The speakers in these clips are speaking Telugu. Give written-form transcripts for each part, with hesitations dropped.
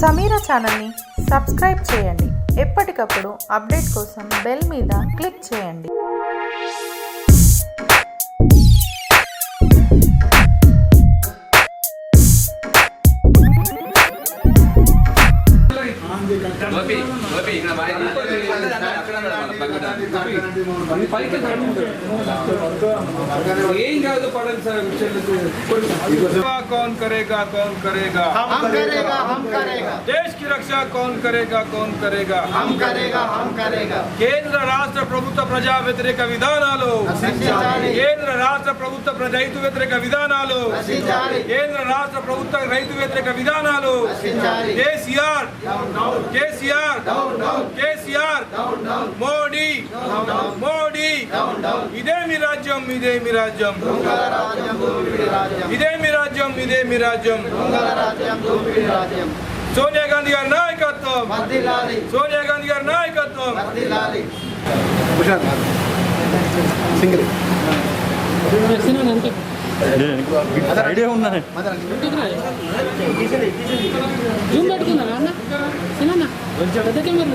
సమీరా ఛానల్ని సబ్స్క్రైబ్ చేయండి. ఎప్పటికప్పుడు అప్డేట్ కోసం బెల్ మీద క్లిక్ చేయండి. कौन करेगा कौन करेगा हम करेगा हम करेगा देश की रक्षा कौन करेगा कौन करेगा हम करेगा हम करेगा కేంద్ర రాష్ట్ర ప్రభుత్వ ప్రజా వ్యతిరేక విధానాలు కేంద్ర రాష్ట్ర ప్రభుత్వ రైతు వ్యతిరేక విధానాలు కేంద్ర రాష్ట్ర ప్రభుత్వ రైతు వ్యతిరేక విధానాలు కేసీఆర్ కేసీఆర్ కేసీఆర్ మోడీ మోడీ ఇదే మీ రాజ్యం ఇదే మీ రాజ్యం ఇదే మీ రాజ్యం ఇదే మీ రాజ్యం సోనియా గాంధీ గారి నాయకత్వం సోనియా గాంధీ గారి నాయకత్వం ఐడియా ఉన్నా జూమ్ పెట్టుకున్నారా అన్న సినిమా పెద్ద కెమెరా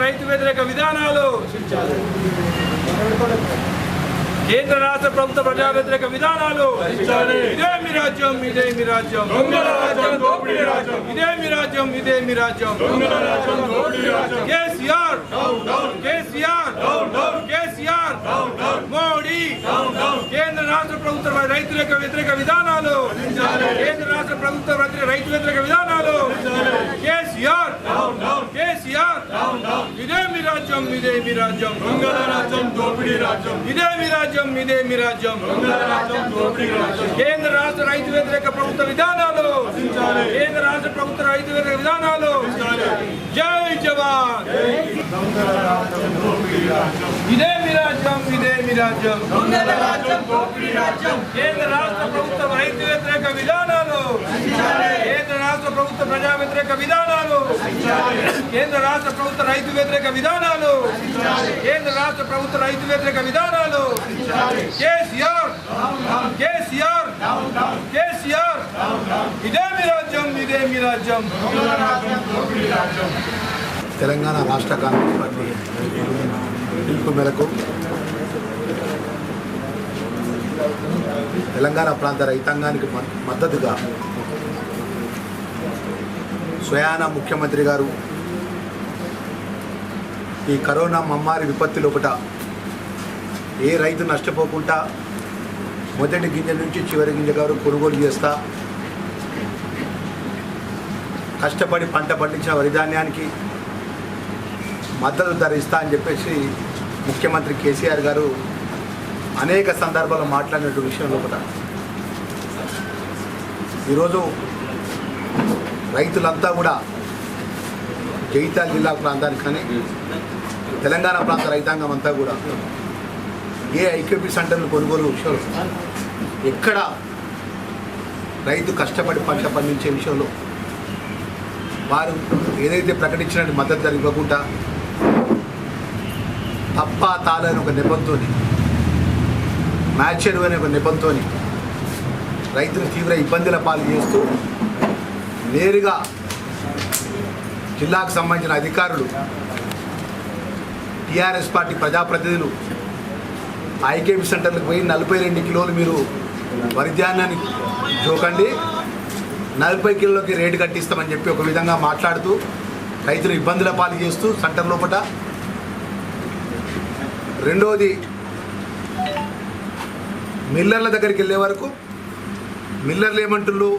రైతు వ్యతిరేక విధానాలు కేంద్ర రాష్ట్ర ప్రభుత్వ ప్రజా వ్యతిరేక విధానాలు ఇదే మీ రాజ్యం ఇదే మీ రాజ్యం ఇదే మీ రాజ్యం ఇదే మీ రాజ్యం కేసీఆర్ కేసీఆర్ కేసీఆర్ మోడీ కేంద్ర రాష్ట్ర ప్రభుత్వ రైతు వ్యతిరేక విధానాలు కేంద్ర రాష్ట్ర ప్రభుత్వ రైతు వ్యతిరేక విధానాలు కేసీఆర్ కేసీఆర్ ఇదే మీ రాజ్యం ఇదే మీ రాజ్యం ఇదే మీ రాజ్యం ఇదే మీ రాజ్యం కేంద్ర రాష్ట్ర రైతు వ్యతిరేక ప్రభుత్వ విధానాలు కేంద్ర రాష్ట్ర ప్రభుత్వ రైతు వ్యతిరేక విధానాలు జై జవాన్ ఇదే మీ రాజ్యం ఇదే మీ రాజ్యం కేంద్ర రాష్ట్ర ప్రభుత్వ రైతు వ్యతిరేక విధానాలు కేంద్ర రాష్ట్ర ప్రభుత్వ ప్రజా వ్యతిరేక విధానాలు కేంద్ర రాష్ట్ర ప్రభుత్వ రైతు వ్యతిరేక విధానాలు కేంద్ర రాష్ట్ర ప్రభుత్వ రైతు వ్యతిరేక విధానాలు కేసీఆర్ కేసీఆర్ కేసీఆర్ ఇదే మీ రాజ్యం ఇదే మీ రాజ్యం తెలంగాణ రాష్ట్ర కాంగ్రెస్ పార్టీ పిలుపు మేరకు తెలంగాణ ప్రాంత రైతాంగానికి మద్దతుగా స్వయాన ముఖ్యమంత్రి గారు ఈ కరోనా మమ్మారి విపత్తి లోపల ఏ రైతు నష్టపోకుండా మొదటి గింజ నుంచి చివరి గింజ గారు కొనుగోలు చేస్తా కష్టపడి పంట పండించిన వరిధాన్యానికి మద్దతు ధర ఇస్తా అని చెప్పేసి ముఖ్యమంత్రి కేసీఆర్ గారు అనేక సందర్భాల్లో మాట్లాడినటువంటి విషయం లోపల ఈరోజు రైతులంతా కూడా జగిత్యాల జిల్లా ప్రాంతానికి కానీ తెలంగాణ ప్రాంత రైతాంగం అంతా కూడా ఏ ఐక్యూపీ సెంటర్లు కొనుగోలు విషయంలో ఎక్కడ రైతు కష్టపడి పంట పండించే విషయంలో వారు ఏదైతే ప్రకటించినట్టు మద్దతు ధర ఇవ్వకుండా తప్ప తాళని ఒక నెపంతో మ్యాచ్ అనే ఒక నెపంతో రైతులు తీవ్ర ఇబ్బందుల పాలు చేస్తూ నేరుగా జిల్లాకు సంబంధించిన అధికారులు టీఆర్ఎస్ పార్టీ ప్రజాప్రతినిధులు ఐకేపీ సెంటర్లకు పోయి 42 కిలోలు మీరు వరిధాన్యాన్ని జోకండి 40 కిలోలకి రేటు కట్టిస్తామని చెప్పి ఒక విధంగా మాట్లాడుతూ రైతులు ఇబ్బందుల పాలు చేస్తూ సెంటర్ లోపల రెండోది మిల్లర్ల దగ్గరికి వెళ్ళే వరకు మిల్లర్లు ఏమంటున్నారు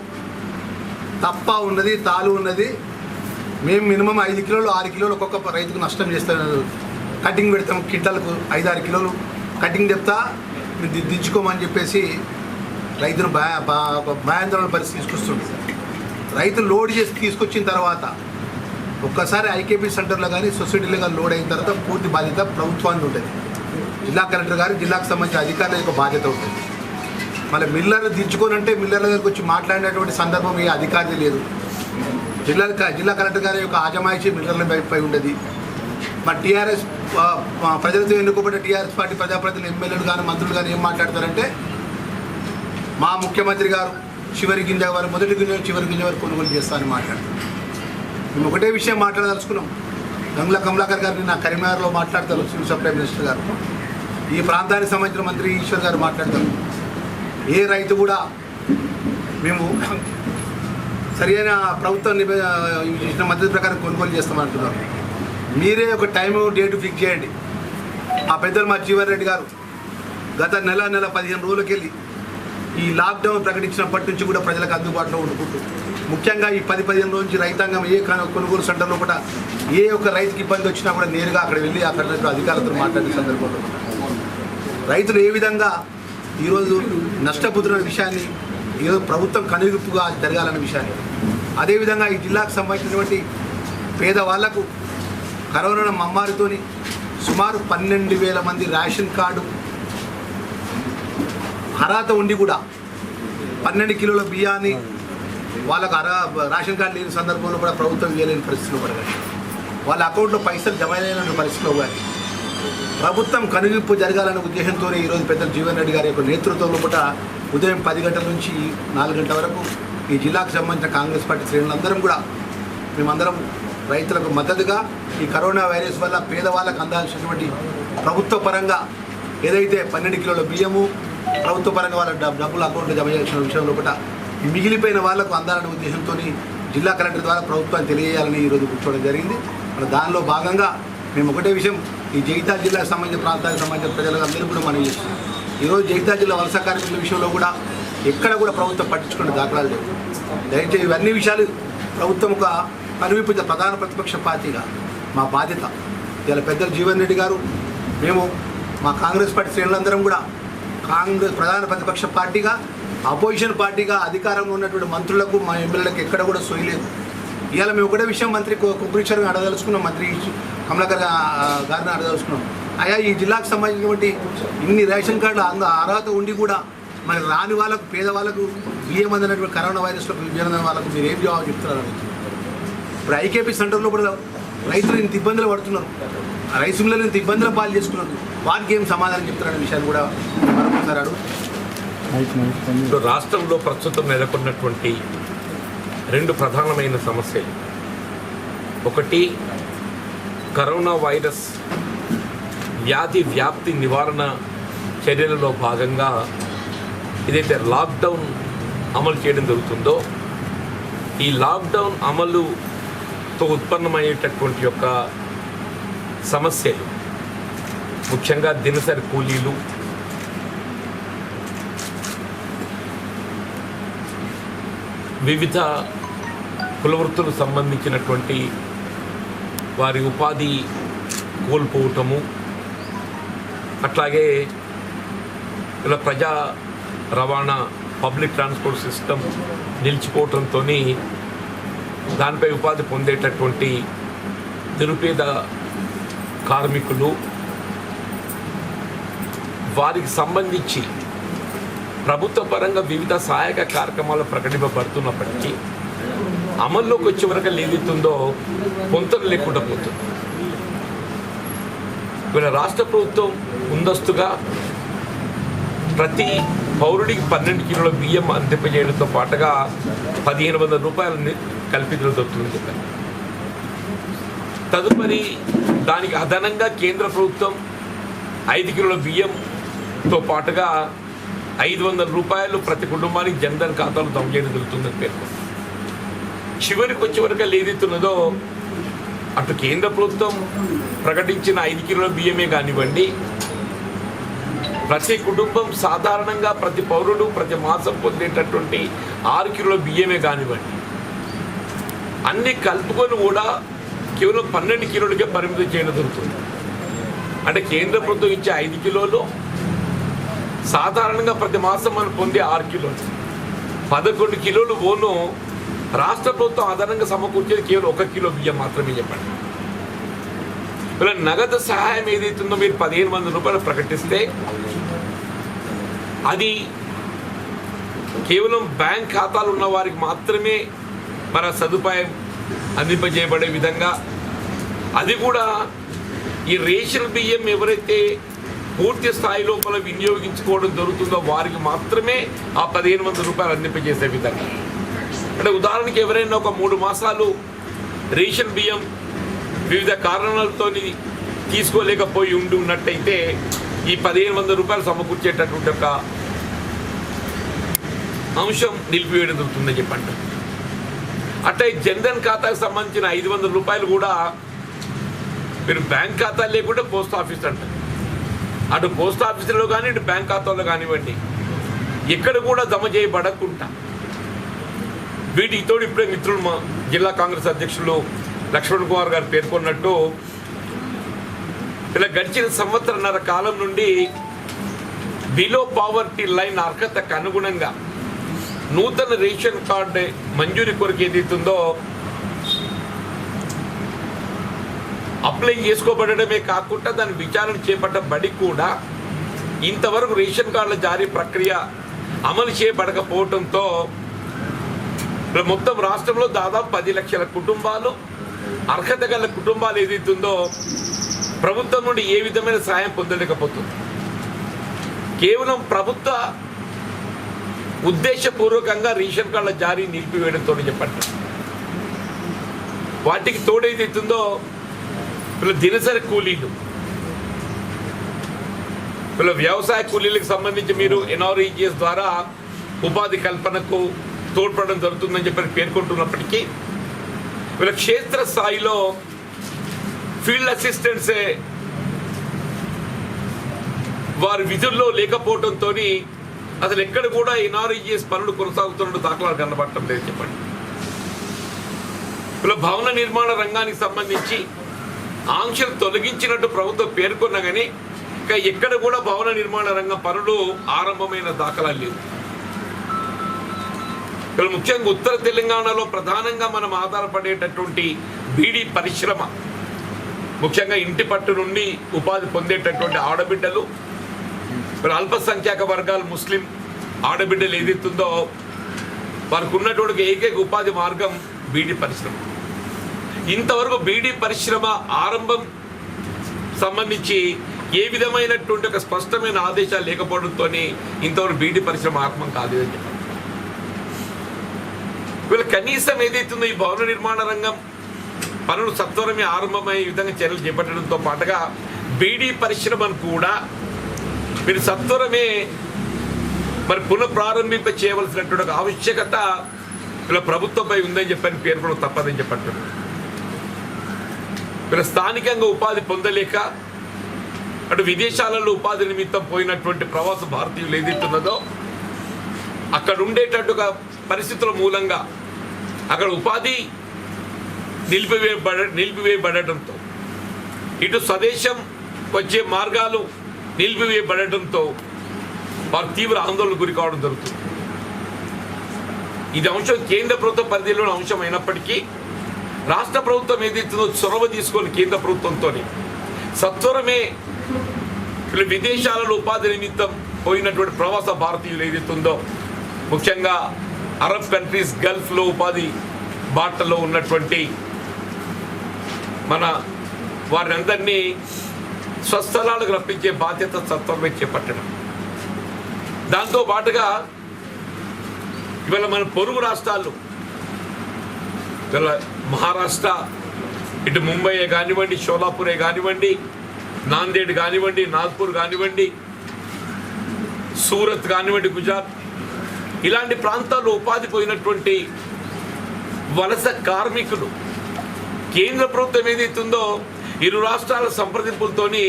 తప్ప ఉన్నది తాలు ఉన్నది మేము మినిమం 5 కిలోలు 6 కిలోలు ఒక్కొక్క రైతుకు నష్టం చేస్తాం. కటింగ్ పెడతాం, క్వింటాలకు 5-6 కిలోలు కటింగ్ చెప్తా దించుకోమని చెప్పేసి రైతును భయాందోళన పరిస్థితి తీసుకొస్తుంది. రైతులు లోడ్ చేసి తీసుకొచ్చిన తర్వాత ఒక్కసారి ఐకేపీ సెంటర్లో కానీ సొసైటీలో కానీ లోడ్ అయిన తర్వాత పూర్తి బాధ్యత ప్రభుత్వానికి ఉంటుంది. జిల్లా కలెక్టర్ గారు, జిల్లాకు సంబంధించిన అధికారుల యొక్క బాధ్యత ఉంటుంది. మళ్ళీ మిల్లర్ దించుకోనంటే మిల్లర్ల దగ్గరికి వచ్చి మాట్లాడినటువంటి సందర్భం ఏ అధికారి లేదు. జిల్లా కలెక్టర్ గారి యొక్క ఆజమాయిషీ మిల్లర్లపై ఉండేది. మరి టీఆర్ఎస్ ప్రజలతో ఎన్నుకోబడ్డ టీఆర్ఎస్ పార్టీ ప్రజాప్రతినిధులు, ఎమ్మెల్యేలు కానీ మంత్రులు కానీ ఏం మాట్లాడతారంటే మా ముఖ్యమంత్రి గారు చివరి గింజ వారు మొదటి గింజ చివరి గింజ వారు కొనుగోలు చేస్తామని మాట్లాడతారు. మేము ఒకటే విషయం మాట్లాడదలుచుకున్నాం. గంగుల కమలాకర్ గారిని నా కరీంనగర్లో మాట్లాడతారు, సివిల్ సప్లై మినిస్టర్ గారు, ఈ ప్రాంతానికి సంబంధించిన మంత్రి ఈశ్వర్ గారు మాట్లాడతారు. ఏ రైతు కూడా మేము సరైన ప్రభుత్వం ఇచ్చిన మద్దతు ప్రకారం కొనుగోలు చేస్తామంటున్నారు. మీరే ఒక టైం డేట్ ఫిక్స్ చేయండి. ఆ పెద్దలు మా జీవన్ రెడ్డి గారు గత నెల 15 రోజులకి వెళ్ళి ఈ లాక్డౌన్ ప్రకటించినప్పటి నుంచి కూడా ప్రజలకు అందుబాటులో ఉండుకుంటూ, ముఖ్యంగా ఈ 10-15 రోజుల నుంచి రైతాంగం ఏ కొనుగోలు సెంటర్ లోపల ఏ ఒక్క రైతుకి ఇబ్బంది వచ్చినా కూడా నేరుగా అక్కడ వెళ్ళి అక్కడ అధికారులతో మాట్లాడే సందర్భంలో రైతులు ఏ విధంగా ఈరోజు నష్టపోతున్న విషయాన్ని ఈరోజు ప్రభుత్వం కనువిప్పుగా జరగాలన్న విషయాన్ని, అదేవిధంగా ఈ జిల్లాకు సంబంధించినటువంటి పేదవాళ్లకు కరోనా మమ్మారితోని సుమారు 12,000 మంది రేషన్ కార్డు అర్హత ఉండి కూడా 12 కిలోల బియ్యాన్ని వాళ్ళకు రేషన్ కార్డు లేని సందర్భంలో కూడా ప్రభుత్వం ఇవ్వలేని పరిస్థితిలో పడగాలి. వాళ్ళ అకౌంట్లో పైసలు జమ అయిన పరిస్థితిలో కానీ ప్రభుత్వం కనువిప్పు జరగాలనే ఉద్దేశంతో ఈరోజు పెద్దలు జీవన్ రెడ్డి గారి యొక్క నేతృత్వంలో కూడా ఉదయం 10 గంటల నుంచి 4 గంటల వరకు ఈ జిల్లాకు సంబంధించిన కాంగ్రెస్ పార్టీ శ్రేణులందరం కూడా మేమందరం రైతులకు మద్దతుగా ఈ కరోనా వైరస్ వల్ల పేదవాళ్ళకు అందాల్సినటువంటి ప్రభుత్వ పరంగా ఏదైతే 12 కిలోల బియ్యము ప్రభుత్వ పరంగా వాళ్ళ డబ్బులు అకౌంట్లో జమ చేసిన విషయంలో కూడా మిగిలిపోయిన వాళ్లకు అందాలనే ఉద్దేశంతో జిల్లా కలెక్టర్ ద్వారా ప్రభుత్వాన్ని తెలియజేయాలని ఈరోజు కూర్చోవడం జరిగింది. మరి దానిలో భాగంగా మేము ఒకటే విషయం, ఈ జగిత్యాల జిల్లాకు సంబంధించిన ప్రాంతానికి సంబంధించిన ప్రజలందరూ కూడా మనం చేస్తున్నాం. ఈరోజు జగిత్యాల జిల్లా వలస కార్మికుల విషయంలో కూడా ఎక్కడ కూడా ప్రభుత్వం పట్టించుకునే దాఖలాలు లేవు. దయచేసి ఇవన్నీ విషయాలు ప్రభుత్వం ఒక కనువిప్పు ప్రధాన ప్రతిపక్ష పార్టీగా మా బాధ్యత. ఇలా పెద్దలు జీవన్ రెడ్డి గారు, మేము మా కాంగ్రెస్ పార్టీ శ్రేణులందరం కూడా కాంగ్రెస్ ప్రధాన ప్రతిపక్ష పార్టీగా, అపోజిషన్ పార్టీగా అధికారంలో ఉన్నటువంటి మంత్రులకు మా ఎమ్మెల్యేలకు ఎక్కడ కూడా సోయలేదు. ఇవాళ మేము ఒకటే విషయం మంత్రి కుమరీశ్వర్ అడగదలుచుకున్నాం, మంత్రి కమలాకర్ గారిని అడగదలుచుకున్నాం. అయ్యా ఈ జిల్లాకు సంబంధించినటువంటి ఇన్ని రేషన్ కార్డులు అర్హత ఉండి కూడా మరి రాని వాళ్ళకు పేదవాళ్ళకు బియ్యం అందినటువంటి కరోనా వైరస్లో బియ్యం వాళ్ళకు మీరు ఏం జవాబు చెప్తున్నారు? ఇప్పుడు ఐకేపీ సెంటర్లో కూడా రైతులు ఇంత ఇబ్బందులు పడుతున్నారు, రైస్ మిల్లర్లు ఇంత ఇబ్బందుల పాలు చేసుకున్నారు, వారికి ఏం సమాధానం చెప్తారనే విషయాన్ని కూడా మరొకసారి అడుగు. రాష్ట్రంలో ప్రస్తుతం నెలకొన్నటువంటి 2 ప్రధానమైన సమస్యలు, ఒకటి కరోనా వైరస్ వ్యాధి వ్యాప్తి నివారణ చర్యలలో భాగంగా ఏదైతే లాక్డౌన్ అమలు చేయడం జరుగుతుందో, ఈ లాక్డౌన్ అమలుతో ఉత్పన్నమయ్యేటటువంటి యొక్క సమస్యలు, ముఖ్యంగా దినసరి కూలీలు, వివిధ కులవృత్తులకు సంబంధించినటువంటి వారి ఉపాధి కోల్పోవటము, అట్లాగే ఇలా ప్రజా రవాణా పబ్లిక్ ట్రాన్స్పోర్ట్ సిస్టమ్ నిలిచిపోవటంతో దానిపై ఉపాధి పొందేటటువంటి నిరుపేద కార్మికులు, వారికి సంబంధించి ప్రభుత్వ పరంగా వివిధ సహాయక కార్యక్రమాలు ప్రకటింపబడుతున్నప్పటికీ అమల్లోకి వచ్చే వరకు ఏదైతుందో పొంతలు లేకుండా పోతుంది. వీళ్ళ రాష్ట్ర ప్రభుత్వం ముందస్తుగా ప్రతి పౌరుడికి 12 కిలోల బియ్యం అందింపజేయడంతో పాటుగా 1,500 రూపాయలని కల్పించడం జరుగుతుందని చెప్పారు. తదుపరి దానికి అదనంగా కేంద్ర ప్రభుత్వం 5 కిలోల బియ్యంతో పాటుగా 500 రూపాయలు ప్రతి కుటుంబానికి జన్ధన్ ఖాతాలో జమ చేయడం జరుగుతుందని పేర్కొంది. చివరికి వచ్చే వరకు ఏదైతున్నదో అటు కేంద్ర ప్రభుత్వం ప్రకటించిన 5 కిలోల బియ్యమే కానివ్వండి, ప్రతి కుటుంబం సాధారణంగా ప్రతి పౌరుడు ప్రతి మాసం పొందేటటువంటి 6 కిలోల బియ్యమే కానివ్వండి, అన్ని కలుపుకొని కూడా కేవలం 12 కిలోలకే పరిమితం చేయడం జరుగుతుంది. అంటే కేంద్ర ప్రభుత్వం ఇచ్చే 5 కిలోలు సాధారణంగా ప్రతి మాసం మనం పొందే 6 కిలోలు, 11 కిలోలు ఓను రాష్ట్ర ప్రభుత్వం అదనంగా సమకూర్చేది కేవలం 1 కిలో బియ్యం మాత్రమే. చెప్పండి, ఇలా నగదు సహాయం ఏదైతుందో మీరు 15,000 రూపాయలు ప్రకటిస్తే అది కేవలం బ్యాంక్ ఖాతాలు ఉన్న వారికి మాత్రమే మన సదుపాయం అందింపజేయబడే విధంగా, అది కూడా ఈ రేషన్ బియ్యం ఎవరైతే పూర్తి స్థాయి లోపల వినియోగించుకోవడం జరుగుతుందో వారికి మాత్రమే ఆ 15,000 రూపాయలు అందింపజేసే విధంగా. అంటే ఉదాహరణకి ఎవరైనా ఒక 3 మాసాలు రేషన్ బియ్యం వివిధ కారణాలతో తీసుకోలేకపోయి ఉన్నట్టయితే ఈ 15,000 రూపాయలు సమకూర్చేటటువంటి ఒక అంశం నిలిపివేయడం జరుగుతుందని చెప్పండి. అట్లా జన్ధన్ ఖాతాకు సంబంధించిన 500 రూపాయలు కూడా మీరు బ్యాంక్ ఖాతా లేకుండా పోస్ట్ ఆఫీస్ అంటారు. అటు పోస్ట్ ఆఫీసులో కానీ ఇటు బ్యాంక్ ఖాతాలో కానివ్వండి ఎక్కడ కూడా జమ చేయబడకుండా వీటితో ఇప్పుడే మిత్రులు మా జిల్లా కాంగ్రెస్ అధ్యక్షులు లక్ష్మణ్ కుమార్ గారు పేర్కొన్నట్టు ఇలా గడిచిన సంవత్సరన్నర కాలం నుండి బిలో పావర్టీ లైన్ అర్హతకు అనుగుణంగా నూతన రేషన్ కార్డు మంజూరీ కొరకు ఏదైతుందో అప్లై చేసుకోబడమే కాకుండా దాని విచారణ చేపట్టబడి కూడా ఇంతవరకు రేషన్ కార్డుల జారీ ప్రక్రియ అమలు చేయబడకపోవడంతో మొత్తం రాష్ట్రంలో దాదాపు 10 లక్షల కుటుంబాలు, అర్హత గల కుటుంబాలు ఏదైతుందో ప్రభుత్వం నుండి ఏ విధమైన సహాయం పొందలేకపోతుంది. కేవలం ప్రభుత్వ ఉద్దేశపూర్వకంగా రేషన్ కార్డుల జారీ నిలిపివేయడంతో చెప్పండి. వాటికి తోడేదైతుందో వీళ్ళ దినసరి కూలీలు, వీళ్ళ వ్యవసాయ కూలీలకు సంబంధించి మీరు NREGS ద్వారా ఉపాధి కల్పనకు తోడ్పడడం జరుగుతుందని చెప్పి పేర్కొంటున్నప్పటికీ వీళ్ళ క్షేత్ర స్థాయిలో ఫీల్డ్ అసిస్టెంట్సే వారి విధుల్లో లేకపోవడంతో అసలు ఎక్కడ కూడా NREGS పనులు కొనసాగుతున్న దాఖలాలు కనబడటం లేదు. చెప్పండి, వీళ్ళ భవన నిర్మాణ రంగానికి సంబంధించి ఆంక్షలు తొలగించినట్టు ప్రభుత్వం పేర్కొన్నా కానీ ఇంకా ఎక్కడ కూడా భవన నిర్మాణ రంగం పనులు ఆరంభమైన దాఖలాలు లేవు. ఇక్కడ ముఖ్యంగా ఉత్తర తెలంగాణలో ప్రధానంగా మనం ఆధారపడేటటువంటి బీడీ పరిశ్రమ, ముఖ్యంగా ఇంటి పట్టు నుండి ఉపాధి పొందేటటువంటి ఆడబిడ్డలు, అల్పసంఖ్యాక వర్గాలు, ముస్లిం ఆడబిడ్డలు ఏదైతుందో వారికి ఉన్నటువంటి ఏకైక ఉపాధి మార్గం బీడీ పరిశ్రమ. ఇంతవరకు బీడీ పరిశ్రమ ఆరంభం సంబంధించి ఏ విధమైనటువంటి ఒక స్పష్టమైన ఆదేశాలు లేకపోవడంతో ఇంతవరకు బీడీ పరిశ్రమ ఆరంభం కాలేదని చెప్పారు. వీళ్ళు కనీసం ఏదైతుందో ఈ భవన నిర్మాణ రంగం పనులు సత్వరమే ఆరంభమయ్యే విధంగా చర్యలు చేపట్టడంతో పాటుగా బీడీ పరిశ్రమను కూడా మీరు సత్వరమే మరి పునఃప్రారంభింప చేయవలసినటువంటి ఒక ఆవశ్యకత వీళ్ళ ప్రభుత్వంపై ఉందని చెప్పని పేర్కొనడం తప్పదని చెప్పంటున్నారు. వీళ్ళ స్థానికంగా ఉపాధి పొందలేక అటు విదేశాలలో ఉపాధి నిమిత్తం పోయినటువంటి ప్రవాస భారతీయులు ఏదైతున్నదో అక్కడ ఉండేటట్టుగా పరిస్థితుల మూలంగా అక్కడ ఉపాధి నిలిపివేయబడటంతో ఇటు స్వదేశం వచ్చే మార్గాలు నిలిపివేయబడటంతో వారు తీవ్ర ఆందోళనకు గురి కావడం జరుగుతుంది. ఇది అంశం కేంద్ర ప్రభుత్వ పరిధిలోని అంశం అయినప్పటికీ రాష్ట్ర ప్రభుత్వం ఏదైతుందో చొరవ తీసుకొని కేంద్ర ప్రభుత్వంతో సత్వరమే విదేశాలలో ఉపాధి నిమిత్తం పోయినటువంటి ప్రవాస భారతీయులు ఏదైతుందో ముఖ్యంగా అరబ్ కంట్రీస్, గల్ఫ్లో ఉపాధి బాటలో ఉన్నటువంటి మన వారిని అందరినీ స్వస్థలాలకు రప్పించే బాధ్యత సత్వరమే చేపట్టడం. దాంతో పాటుగా ఇవాళ మన పొరుగు రాష్ట్రాల్లో ఇవాళ మహారాష్ట్ర, ఇటు ముంబైయే కానివ్వండి, షోలాపూరే కానివ్వండి, నాందేడ్ కానివ్వండి, నాగ్పూర్ కానివ్వండి, సూరత్ కానివ్వండి, గుజరాత్ ఇలాంటి ప్రాంతాల్లో ఉపాధి పోయినటువంటి వలస కార్మికులు కేంద్ర ప్రభుత్వం ఏదైతుందో ఇరు రాష్ట్రాల సంప్రదింపులతోని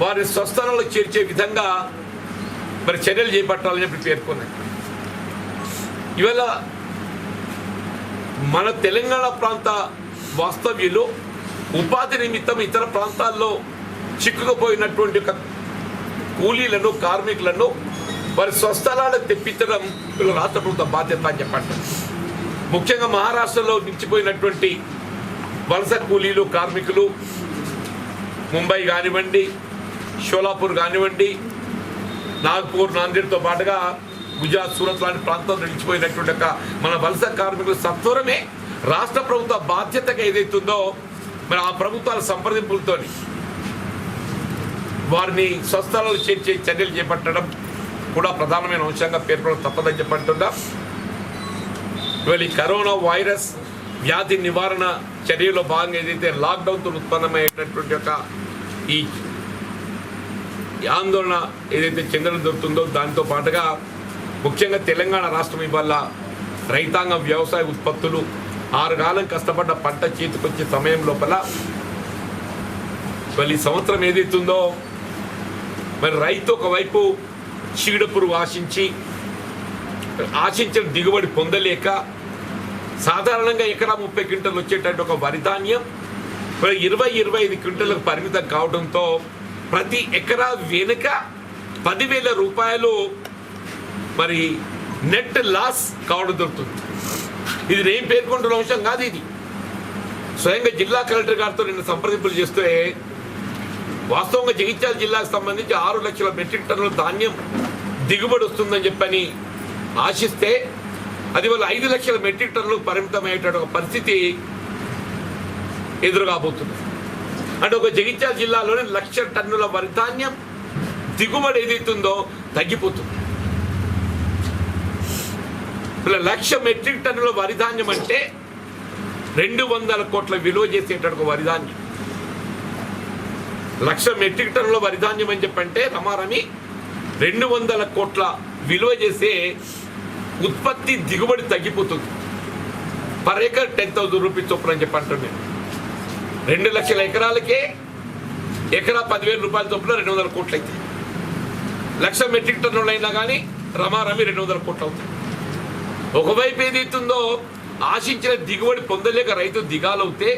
వారి స్వస్థలాలకు చేర్చే విధంగా మరి చర్యలు చేపట్టాలని చెప్పి పేర్కొన్నాయి. ఇవాళ మన తెలంగాణ ప్రాంత వాస్తవ్యులు ఉపాధి నిమిత్తం ఇతర ప్రాంతాల్లో చిక్కుకుపోయినటువంటి కూలీలను కార్మికులను వారి స్వస్థలాలకు తెప్పించడం వీళ్ళు రాష్ట్ర ప్రభుత్వ బాధ్యత అని చెప్పండి. ముఖ్యంగా మహారాష్ట్రలో నిలిచిపోయినటువంటి వలస కూలీలు కార్మికులు ముంబై కానివ్వండి, షోలాపూర్ కానివ్వండి, నాగ్పూర్, నాందేడ్తో పాటుగా గుజరాత్, సూరత్ లాంటి ప్రాంతాల్లో నిలిచిపోయినటువంటి మన వలస కార్మికులు సత్వరమే రాష్ట్ర ప్రభుత్వ బాధ్యతగా ఏదైతుందో మరి ఆ ప్రభుత్వాల సంప్రదింపులతో వారిని స్వస్థలాలు చేర్చే చర్యలు చేపట్టడం కూడా ప్రధానమైన అంశంగా పేర్కొనడం తప్పదని చెప్పంటున్నా. ఇవాళ ఈ కరోనా వైరస్ వ్యాధి నివారణ చర్యలో భాగంగా ఏదైతే లాక్డౌన్తో ఉత్పన్నమయ్యేటటువంటి యొక్క ఈ ఆందోళన ఏదైతే చెందడం జరుగుతుందో దాంతో పాటుగా ముఖ్యంగా తెలంగాణ రాష్ట్రం ఇవాళ రైతాంగం వ్యవసాయ ఉత్పత్తులు 6 కాలం కష్టపడ్డ పంట చేతికొచ్చే సమయం లోపల ఈ సంవత్సరం ఏదైతుందో మరి రైతు ఒకవైపు చీడపురుగు ఆశించిన దిగుబడి పొందలేక సాధారణంగా ఎకరా 30 క్వింటలు వచ్చేటట్టు ఒక వరి ధాన్యం 20-25 క్వింటలకు పరిమితం కావడంతో ప్రతి ఎకరా వెనుక 10,000 రూపాయలు మరి నెట్ లాస్ కావడం దొరుకుతుంది. ఇది నేను పేర్కొంటున్న అంశం కాదు, ఇది స్వయంగా జిల్లా కలెక్టర్ గారితో నిన్న సంప్రదింపులు చేస్తే వాస్తవంగా జగిత్యాల జిల్లాకు సంబంధించి 6 లక్షల మెట్రిక్ టన్నుల ధాన్యం దిగుబడి వస్తుందని చెప్పని ఆశిస్తే అది వల్ల 5 లక్షల మెట్రిక్ టన్నులకు పరిమితమయ్యేట ఒక పరిస్థితి ఎదురుగాబోతుంది. అంటే ఒక జగిత్యాల జిల్లాలోనే 1,00,000 టన్నుల వరి ధాన్యం దిగుబడి ఏదైతుందో తగ్గిపోతుంది. 1,00,000 మెట్రిక్ టన్నుల వరి ధాన్యం అంటే 200 కోట్ల విలువ చేసేటట్టు వరి ధాన్యం. 1,00,000 మెట్రిక్ టన్నుల వరి ధాన్యం అని చెప్పంటే రమారమి 200 కోట్ల విలువ చేసే ఉత్పత్తి దిగుబడి తగ్గిపోతుంది. పర్ ఏకర్ 10,000 రూపీస్ చొప్పున అని చెప్పంటున్నాను. 2 లక్షల ఎకరాలకే ఎకరా 10,000 రూపాయల చొప్పున 200 కోట్లు అవుతాయి. 1,00,000 మెట్రిక్ టన్నులు అయినా కానీ రమారమి 200 కోట్లు అవుతాయి. ఒకవైపు ఏదైతుందో ఆశించిన దిగుబడి పొందలేక రైతు దిగాలవుతే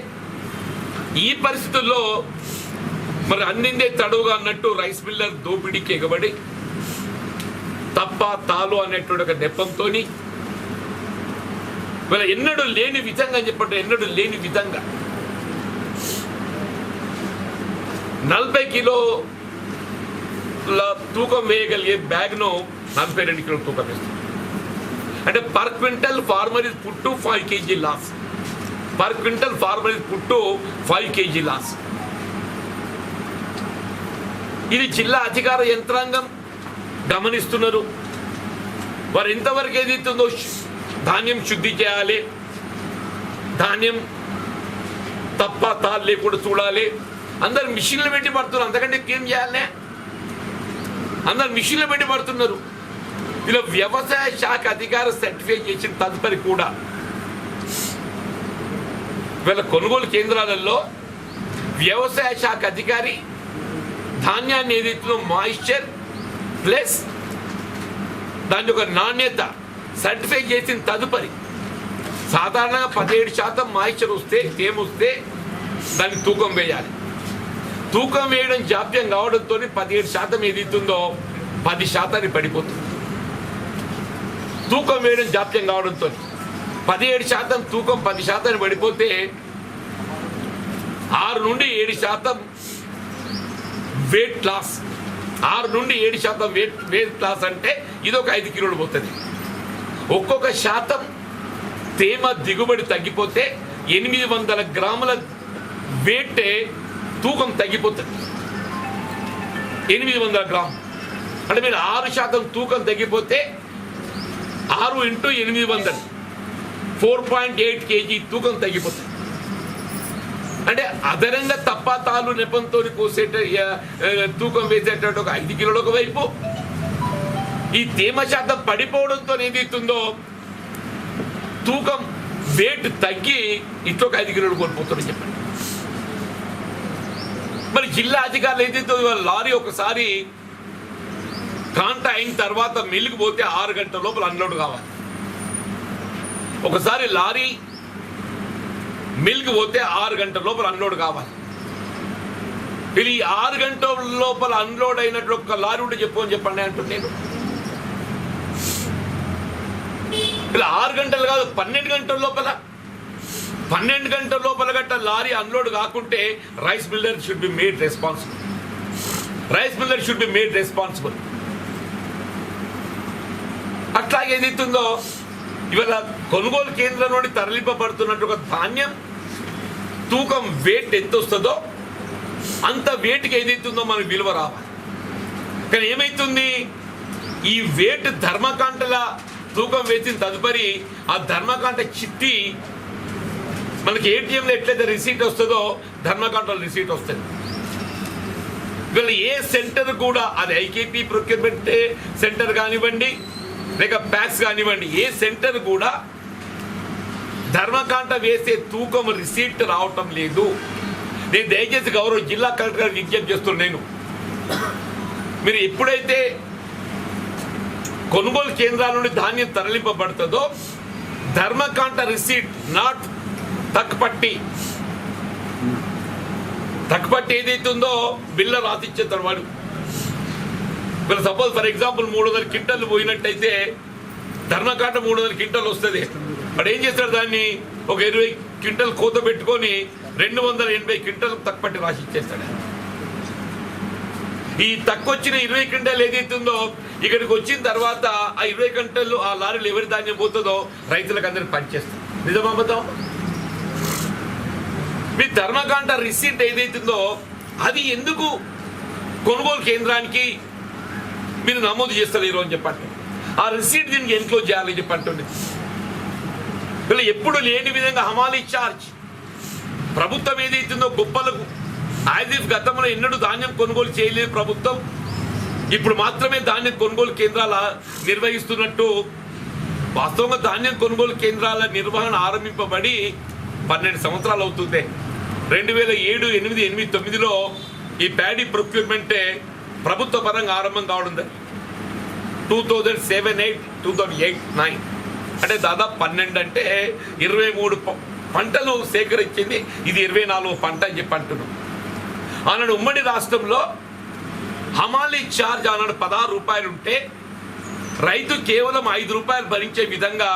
ఈ పరిస్థితుల్లో మరి అన్నిందే తడువుగా అన్నట్టు రైస్ మిల్లర్ దోపిడీకి ఎగబడి తప్ప తాలు అనేటువంటి ఒక నెపంతో మరి ఎన్నడూ లేని విధంగా అని చెప్పంటే ఎన్నడూ లేని విధంగా 40 కిలోల తూకం వేయగలిగే బ్యాగ్ను 42 కిలోల తూకం వేస్తుంది. అంటే per quintal farmer is put to 5 kg loss. Per quintal farmer is put to 5 kg loss. ఇది జిల్లా అధికార యంత్రాంగం గమనిస్తున్నారు. వారు ఎంతవరకు ఏదైతుందో ధాన్యం శుద్ధి చేయాలి, ధాన్యం తప్ప తాళ్ళు లేకుండా చూడాలి. అందరు మిషన్లు పెట్టి పడుతున్నారు. అంతకంటే ఏం చేయాలి? అందరు మిషన్లు పెట్టి పడుతున్నారు. ఇలా వ్యవసాయ శాఖ అధికార సర్టిఫై చేసిన తదుపరి కూడా వీళ్ళ కొనుగోలు కేంద్రాలలో వ్యవసాయ శాఖ అధికారి ధాన్యాన్ని ఏదైతుందో మాయిశ్చర్ ప్లస్ దాని యొక్క నాణ్యత సర్టిఫై చేసిన తదుపరి సాధారణంగా 17% మాయిశ్చర్ వస్తే తేమ వస్తే దాన్ని తూకం వేయాలి. తూకం వేయడం జాప్యం కావడంతో 17% ఏదైతుందో 10% పడిపోతుంది. తూకం వేయడం జాప్యం కావడంతో 17% తూకం 10% పడిపోతే 6 నుండి 7% వెయిట్ లాస్. 6 నుండి 7% వెయిట్ లాస్ అంటే ఇది ఒక 5 కిలోలు పోతుంది. ఒక్కొక్క శాతం తేమ దిగుబడి తగ్గిపోతే 800 గ్రాముల వెయిట్ తూకం తగ్గిపోతుంది. 800 గ్రాములు అంటే మీరు 6% తూకం తగ్గిపోతే 6 × 800 4.8 kg తూకం తగ్గిపోతుంది. అంటే అదనంగా తప్ప తాళ్ళు నెపంతో కోసేట తూకం వేసేటట్టు ఒక 5 కిలోలు ఒకవైపు, ఈ తేమ శాతం పడిపోవడంతో ఏదైతుందో తూకం వెయిట్ తగ్గి ఇట్లా ఒక 5 కిలోలు కోల్పోతారని చెప్పండి. మరి జిల్లా అధికారులు ఏదైతే లారీ ఒకసారి కాంట అయిన తర్వాత మిల్లుకు పోతే 6 గంటల లోపల అన్లోడ్ కావాలి. ఒకసారి లారీ మిల్క్ పోతే 6 గంటల లోపల అన్లోడ్ కావాలి. వీళ్ళు ఈ 6 గంటల లోపల అన్లోడ్ అయినట్లు ఒక లారీ ఉంటే చెప్పండి అంటున్నాను నేను. ఇలా 6 గంటలు కాదు, 12 గంటల లోపల 12 గంటల లోపల గట్ట లారీ అన్లోడ్ కాకుంటే rice Miller should be made responsible. Rice Miller should be made responsible. అట్లాగే ఏదైతుందో ఇవాళ కొనుగోలు కేంద్రం నుండి తరలింపబడుతున్నట్టు ఒక ధాన్యం తూకం వెయిట్ ఎంత వస్తుందో అంత వెయిట్కి ఏదైతుందో మనకు విలువ రావాలి. కానీ ఏమైతుంది, ఈ వెయిట్ ధర్మకాంటల తూకం వేసిన తదుపరి ఆ ధర్మకాంట చిట్టి మనకి ఏటీఎంలో ఎట్లయితే రిసీట్ వస్తుందో ధర్మకాంటలో రిసీట్ వస్తుంది. ఇవాళ ఏ సెంటర్ కూడా, అది ఐకేపీ ప్రొక్యూర్మెంట్ సెంటర్ కానివ్వండి లేక ప్యాక్స్ కానివ్వండి, ఏ సెంటర్ కూడా ధర్మకాంట వేసే తూకం రిసీట్ రావటం లేదు. నేను దయచేసి గౌరవ జిల్లా కలెక్టర్ గారికి విజ్ఞప్తి చేస్తున్నాను. మీరు ఎప్పుడైతే కొనుగోలు కేంద్రాల నుండి ధాన్యం తరలింపబడుతుందో ధర్మకాంట రిసీట్ నాట్ తక్కుపట్టి ఏదైతుందో బిల్ల రాసిచ్చేస్తాడు వాడు. ఇప్పుడు సపోజ్ ఫర్ ఎగ్జాంపుల్ 300 క్వింటల్ పోయినట్టయితే ధర్మకాంట 300 క్వింటల్ వస్తుంది. వాడు ఏం చేస్తాడు, దాన్ని ఒక 20 క్వింటల్ కోత పెట్టుకొని 280 క్వింటల్ తక్కుపట్టి రాసి ఇచ్చేస్తాడు. ఈ తక్కువ వచ్చిన 20 క్వింటల్ ఏదైతుందో ఇక్కడికి వచ్చిన తర్వాత ఆ 20 క్వింటల్ ఆ లారీలు ఎవరి ధాన్యం పోతుందో రైతులకు అందరికి పనిచేస్తారు. నిజమా? మీ ధర్మకాంట రిసీట్ ఏదైతుందో అది ఎందుకు కొనుగోలు కేంద్రానికి మీరు నమోదు చేస్తారు ఈరోజు చెప్పండి. ఆ రిసీట్ దీనికి ఎన్క్లోజ్ చేయాలి చెప్పండి. ఇలా ఎప్పుడు లేని విధంగా హమాలీ ఛార్జ్ ప్రభుత్వం ఏదైతుందో గొప్పలకు యాజ్ ఇఫ్ గతంలో ఎన్నడూ ధాన్యం కొనుగోలు చేయలేదు ప్రభుత్వం. ఇప్పుడు మాత్రమే ధాన్యం కొనుగోలు కేంద్రాల నిర్వహిస్తున్నట్టు. వాస్తవంగా ధాన్యం కొనుగోలు కేంద్రాల నిర్వహణ ఆరంభింపబడి 12 సంవత్సరాలు అవుతుంది. 2007, 8, 8, 9లో ఈ ప్యాడీ ప్రొక్యూర్మెంటే ప్రభుత్వ పరంగా ఆరంభం కావడం. 2007, 8, 2008, 9 అంటే దాదాపు 12 అంటే 23 పంటలు సేకరించింది. ఇది 24వ పంట అని చెప్పి అంటున్నాం. ఆనాడు ఉమ్మడి రాష్ట్రంలో హమాలీ ఛార్జ్ ఆనాడు 16 రూపాయలు ఉంటే రైతు కేవలం 5 రూపాయలు భరించే విధంగా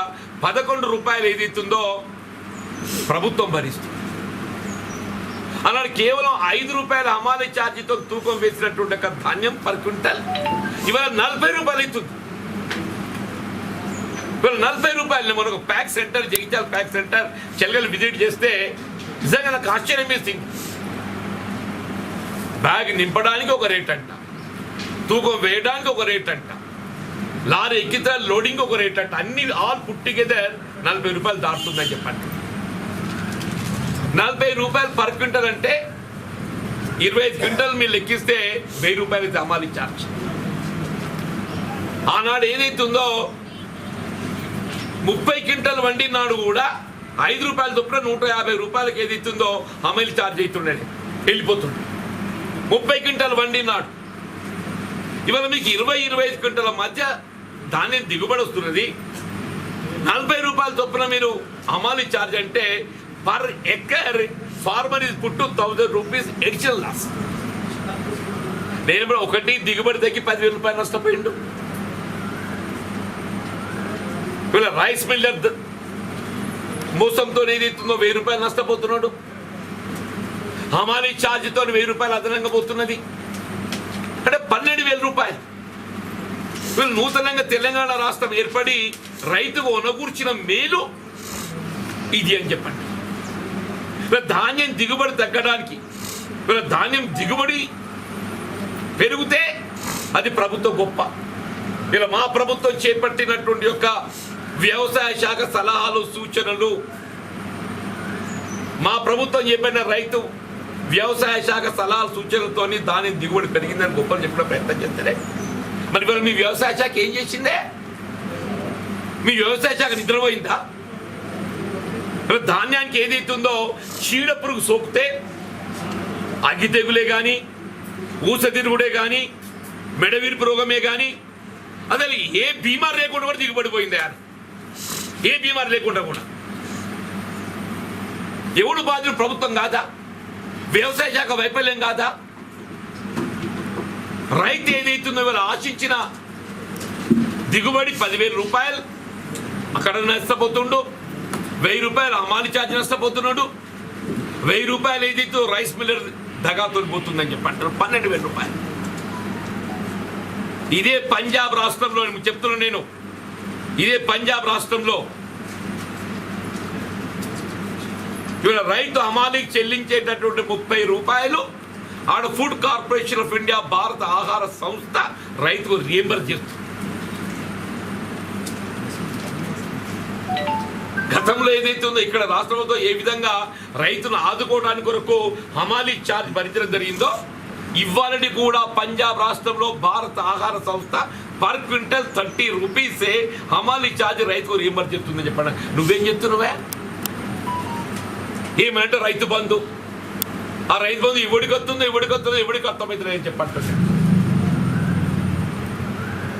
11 రూపాయలు ఏదైతుందో ప్రభుత్వం భరిస్తుంది. అన్నాడు కేవలం 5 రూపాయల హమాలీ ఛార్జీతో తూకం వేసినటువంటి ధాన్యం పర్ క్వింటల్ ఇవాళ 40 రూపాయలు అవుతుంది. ఇవాళ 40 రూపాయలు. మనకు pack centre, Jagtial pack centre చెల్లెలు విజిట్ చేస్తే నిజంగా నాకు ఆశ్చర్యం వేసింది. బ్యాగ్ నింపడానికి ఒక రేట్ అంట, తూకం వేయడానికి ఒక రేట్ అంట, లారీ ఎక్కితే లోడింగ్ ఒక రేట్ అంట, అన్ని ఆల్ పుట్ టుగెదర్ 40 రూపాయలు దాటుతుందని చెప్పండి. 40 రూపాయలు పర్ క్వింటల్ అంటే 25 క్వింటల్ మీరు లెక్కిస్తే 1000 రూపాయలు హమాలీ ఛార్జ్. ఆనాడు ఏదైతుందో 30 క్వింటల్ వండి నాడు కూడా 5 రూపాయల చొప్పున 150 రూపాయలకి ఏదైతుందో హమాలీ ఛార్జ్ అవుతుండే వెళ్ళిపోతుండే. 30 క్వింటల్ వండి నాడు ఇవాళ మీకు 20-25 క్వింటల మధ్య ధాన్యం దిగుబడి వస్తున్నది. 40 రూపాయల చొప్పున మీరు హమాలీ ఛార్జ్ అంటే per acre farmer is put 1000 rupees additional loss. నేను ఇప్పుడు ఒకటి దిగుబడి తగ్గి 10,000 రూపాయలు నష్టపోయిండు. ఇలా రైస్ మిల్లర్ మోసంతో ఏదైతుందో 1000 రూపాయలు నష్టపోతున్నాడు. హమాలీ ఛార్జ్తో 1000 రూపాయలు అదనంగా పోతున్నది. అంటే 12,000 రూపాయలు. వీళ్ళు నూతనంగా తెలంగాణ రాష్ట్రం ఏర్పడి రైతుకు ఒనగూర్చిన మేలు ఇది అని చెప్పండి. ధాన్యం దిగుబడి తగ్గడానికి, ధాన్యం దిగుబడి పెరిగితే అది ప్రభుత్వం గొప్ప. ఇలా మా ప్రభుత్వం చేపట్టినటువంటి యొక్క వ్యవసాయ శాఖ సలహాలు సూచనలు, మా ప్రభుత్వం చేపట్టిన రైతు వ్యవసాయ శాఖ సలహాలు సూచనలతో ధాన్యం దిగుబడి పెరిగిందని గొప్పలు చెప్పడం ప్రయత్నం చేస్తారే. మరి ఇవాళ మీ వ్యవసాయ శాఖ ఏం చేసిందే? మీ వ్యవసాయ శాఖ నిద్రపోయిందా? ధాన్యానికి ఏదైతుందో చీడ పురుగు సోకితే అగ్గి తెగులే కానీ, ఊస తిరుగుడే కానీ, మెడవిరుపు రోగమే కానీ, అసలు ఏ బీమార్ లేకుండా కూడా దిగుబడిపోయింది. ఏ బీమార్ లేకుండా కూడా ఎవడు బాధ్యుడు? ప్రభుత్వం కాదా? వ్యవసాయ శాఖ వైఫల్యం కాదా? రైతు ఏదైతుందో ఇవాళ ఆశించిన దిగుబడి 10,000 రూపాయలు అక్కడ నష్టపోతుండు, 1,000 రూపాయలు హమాలి ఛార్జ్ నష్టపోతున్నాడు, 1,000 రూపాయలు ఏదైతే రైస్ మిల్లర్ దగా తోలిపోతుందని చెప్పి అంటారు. 12,000 రూపాయలు. ఇదే పంజాబ్ రాష్ట్రంలో చెప్తున్నాను నేను, ఇదే పంజాబ్ రాష్ట్రంలో ఇవాళ రైతు హమాలీకి చెల్లించేటటువంటి 30 రూపాయలు ఆడ ఫుడ్ కార్పొరేషన్ ఆఫ్ ఇండియా, భారత ఆహార సంస్థ రైతుకు రియంబర్స్ చేస్తుంది. గతంలో ఏదైతే ఉందో ఇక్కడ రాష్ట్రంలో ఏ విధంగా రైతును ఆదుకోవడానికి కొరకు హమాలీ ఛార్జ్ భరించడం జరిగిందో, ఇవ్వాలని కూడా పంజాబ్ రాష్ట్రంలో భారత ఆహార సంస్థ పర్ క్వింటల్ 30 రూపీసే హమాలీ ఛార్జ్ రైతుకు రియంబర్స్ చేస్తుందని చెప్పండి. నువ్వేం చెప్తున్నావే? ఏమంటే రైతు బంధు, ఆ రైతు బంధు ఎవడికి అర్థమవుతుంది అని చెప్పండి.